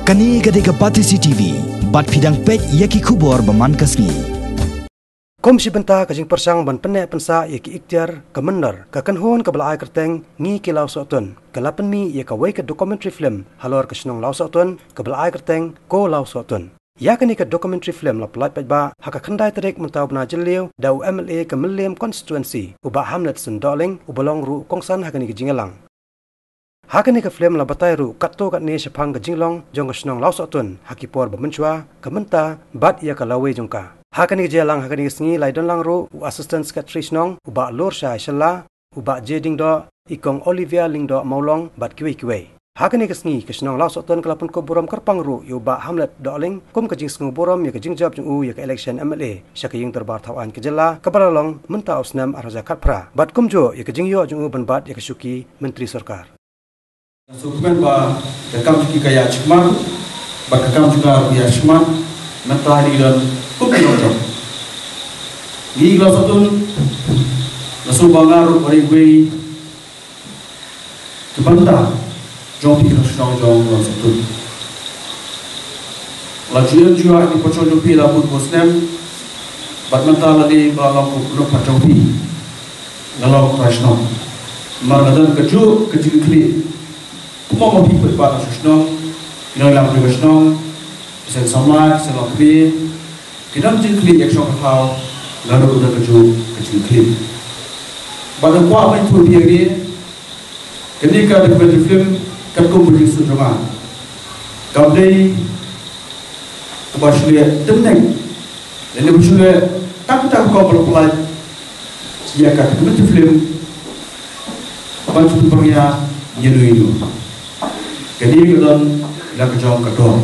Kani gadega Pati CCTV, bat pidang pet yaki kubor baman kasni. Komisi benta kajing persang ban penek pensa yaki ikhtiar kemenar kakenhon kabelai kerteng ngi kilau sotun. Kalapan mi ya kawai ke documentary film halor kesnong lau sotun kabelai kerteng ko lau sotun. Ya kini ke documentary film la pelat pajba haka kendai terik mentau bena jeliu dau MLA ke Meliam constituency uba Hamlet Sendoling ubalong ru kongsan hakani ke jingelang. Hakani ke film la batai ru katto kat ni sepang ke jinglong jong kesnong lau sotun hakipor bemenchua kementa bat ya kalawe jongka. Hakani jelang hakani sengi laidon lang ro assistant secretary snong uba lor syai shalla uba jeding do ikong Olivia lingdo maulong bat kiwe. Hakani kesngi kesnong lau soton kelapun ko borom kerpang ro uba Hamlet doling kum kejing sengu borom ya kejing job jung ya ke election MLA syakaying terbar tawan kejela kabalalong menta osnam araja katpra bat kumjo ya kejing yo jung ban bat ya kesuki menteri sarkar. Sukumen ba rekam ki kaya chikman ba rekam juga ya chikman menta di dan kumpiotong. Di kelas satu, nasu bangar orang gue kebanta, jom pikir senang jom kelas satu. Lajuan juga di pocong jopi labut bosnem, badmenta lagi kalau nak pocong pi, kalau kerasno, margadan keju kecil kli, semua mobil berpada senang, kita dalam senang, sen sama, sen lakbi. Kita jengkli action kau lalu udah kecil klip. Pada kuah apa itu dia ni? Ketika di film katku berjumpa dengan kau day kebahagiaan tenang. Dan berjumpa tak kau berpelat. Jika kat di film bantu pria yeru. Ketika kita nak jauh kedua.